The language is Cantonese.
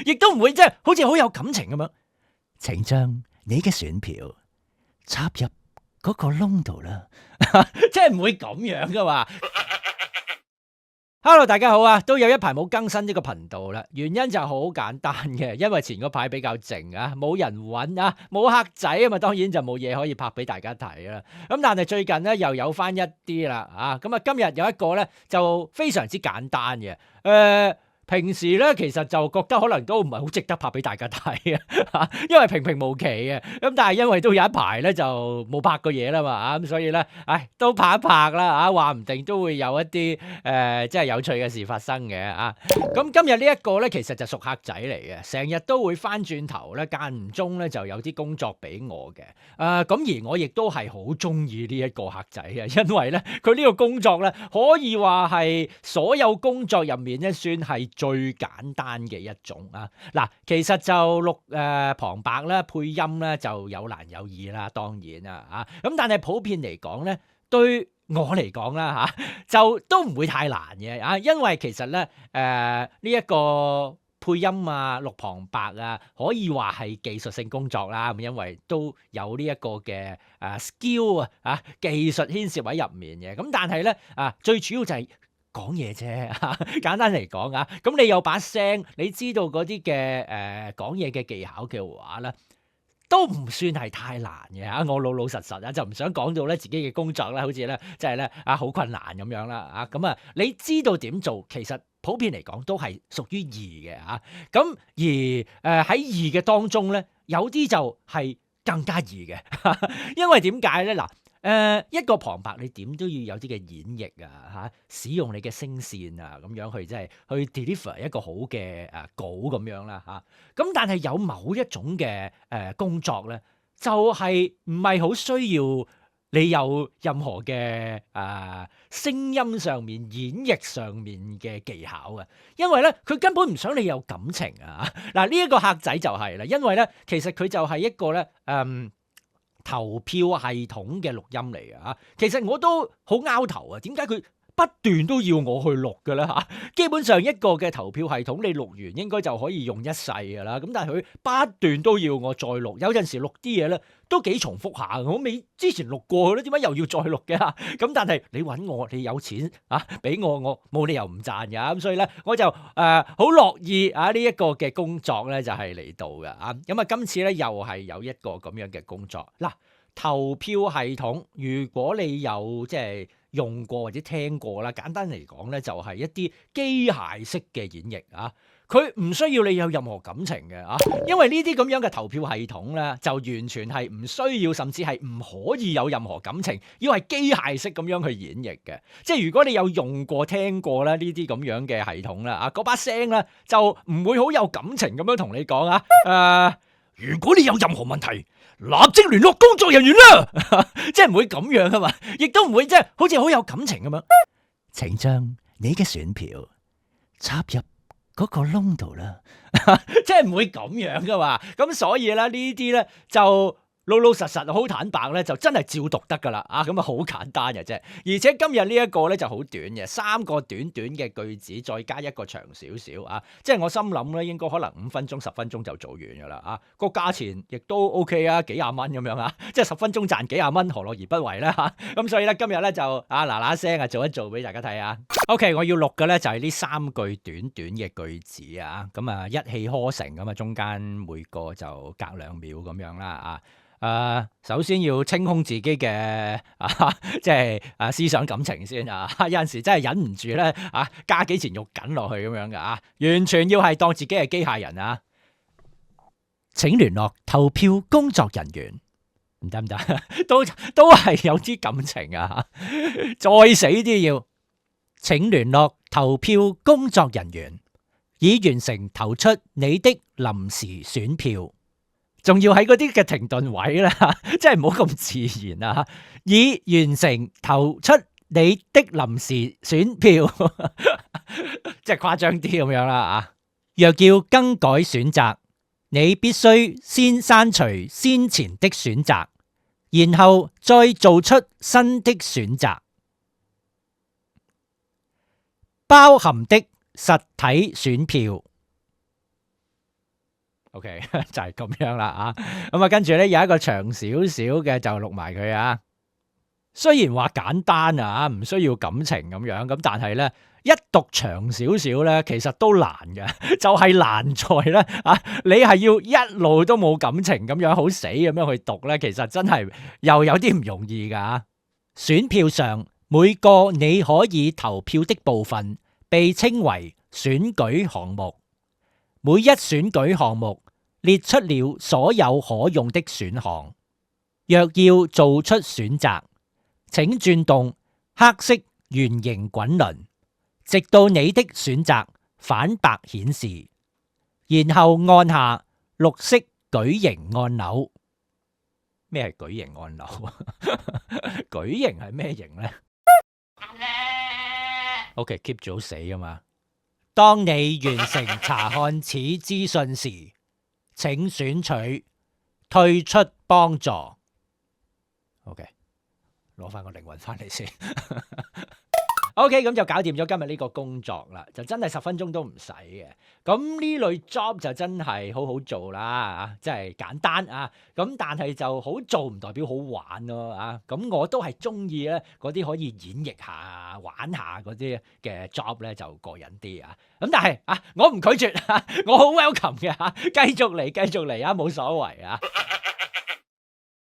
亦都唔會即係好似好有感情咁樣。請將你嘅選票插入嗰個窿度啦，即係唔會咁樣噶嘛。Hello， 大家好啊，都有一排冇更新呢個頻道啦，原因就好簡單嘅，因為前嗰排比較靜啊，冇人揾啊，冇客仔啊嘛，當然就冇嘢可以拍俾大家睇啦。咁但係最近咧又有翻一啲啦，咁啊今日有一個咧就非常之簡單嘅，平時咧其實就覺得可能都唔係好值得拍俾大家睇嘅，因為平平無奇嘅。咁但係因為都有一排咧就冇拍過嘢啦嘛，咁所以咧，都拍一拍啦，話唔定都會有一啲即係有趣嘅事發生嘅啊。咁今日呢一個咧其實就熟客仔嚟嘅，成日都會翻轉頭咧，間唔中咧就有啲工作俾我嘅。咁而我亦都係好中意呢一個客仔嘅，因為咧佢呢個工作咧可以話係所有工作入面咧算係最簡單嘅一種啊！嗱，其實就錄旁白咧、配音咧就有難有易啦，當然啦咁但係普遍嚟講咧，對我嚟講啦就都唔會太難嘅因為其實咧呢一個配音啊、錄旁白啊，可以話係技術性工作啦，咁因為都有呢一個嘅skill 技術牽涉喺入面嘅，咁但係咧最主要就係講嘢啫，簡單嚟講咁你有把聲，你知道嗰啲嘅講嘢嘅技巧嘅話咧，都唔算係太難嘅我老老實實就唔想講到咧自己嘅工作咧，好似咧即係咧好困難咁樣啦咁你知道點做，其實普遍嚟講都係屬於易嘅咁而喺易嘅當中咧，有啲就係更加易嘅，因為點解咧嗱？一個旁白你點都要有啲嘅演繹使用你嘅聲線咁樣去即係去 deliver 一個好嘅稿咁樣啦咁但係有某一種嘅工作咧，就係唔係好需要你有任何嘅聲音上面、演繹上面嘅技巧嘅，因為咧佢根本唔想你有感情嗱呢一個客仔就係啦，因為咧其實佢就係一個咧投票系統嘅錄音嚟嘅其實我都好拗頭點解佢不斷都要我去錄嘅咧基本上一個嘅投票系統你錄完應該就可以用一世㗎啦，咁但係佢不斷都要我再錄，有陣時錄啲嘢咧都幾重複下，我未之前錄過咧，點解又要再錄嘅咁但係你揾我，你有錢俾我冇理由唔賺㗎，咁所以咧我就好樂意呢一個嘅工作咧就係嚟到嘅咁今次咧又係有一個咁樣嘅工作嗱，投票系統如果你有即係用過或者聽過啦，簡單嚟講咧就係一啲機械式嘅演繹佢唔需要你有任何感情嘅因為呢啲咁樣嘅投票系統咧就完全係唔需要，甚至係唔可以有任何感情，要係機械式咁樣去演繹嘅。即係如果你有用過聽過咧呢啲咁樣嘅系統啦嗰把聲咧就唔會好有感情咁樣同你講如果你有任何問題，立即聯絡工作人員啦，即係唔會咁樣嘛，亦都唔會即係好似好有感情咁樣。請將你嘅選票插入嗰個窿度啦，即係唔會咁樣噶嘛。咁所以咧呢啲咧就老老實實好坦白咧，就真係照讀得噶啦咁好簡單嘅啫。而且今日呢一個咧就好短嘅，3個短短嘅句子，再加一個長少少即係我心諗咧，應該可能5分鐘、10分鐘就做完噶啦個價錢亦都 OK 幾廿蚊咁樣即係10分鐘賺幾廿蚊，何樂而不為咧咁所以咧今日咧就嗱嗱聲做一做俾大家睇OK， 我要錄嘅咧就係呢3句短短嘅句子咁一氣呵成咁中間每個就隔2秒咁樣啦首先要清空自己嘅即係思想感情先有陣時真係忍唔住咧加幾錢肉緊落去咁樣嘅完全要係當自己係機械人請聯絡投票工作人員，唔得唔得，都係有啲感情再死啲要，請聯絡投票工作人員，已完成投出你的臨時選票。仲要喺嗰啲嘅停頓位啦，即係唔好咁自然已完成投出你的臨時選票，即係誇張啲咁樣啦若要更改選擇，你必須先刪除先前的選擇，然後再做出新的選擇。包含的實體選票。OK，就係咁樣啦啊。咁啊，跟住咧有一個長少少嘅就錄埋佢啊。雖然話簡單啊，唔需要感情咁樣，咁但係咧一讀長少少咧，其實都難嘅，就係難在咧啊，你係要一路都冇感情咁樣好死咁樣去讀咧，其實真係又有啲唔容易噶。選票上每個你可以投票的部分被稱為選舉項目，每一選舉項目列出了所有可用的選項。若要做出選擇，請轉動黑色圓形滾輪，直到你的選擇反白顯示，然後按下綠色矩形按鈕。咩係矩形按鈕啊？矩形係咩形呢？OK，keep 住好死㗎嘛。當你完成查看此資訊時，請選取退出幫助。OK。攞翻個靈魂翻嚟先，OK，咁就搞掂咗今日呢個工作啦，就真係10分鐘都唔使嘅。咁呢類 job 就真係好好做啦，即係簡單啊。咁但係就好做唔代表好玩咯啊。咁我都係中意咧嗰啲可以演繹下、玩下嗰啲嘅 job 咧就過癮啲啊。咁但係啊，我唔拒絕啊，我好 welcome 嘅嚇，繼續嚟啊，冇所謂啊。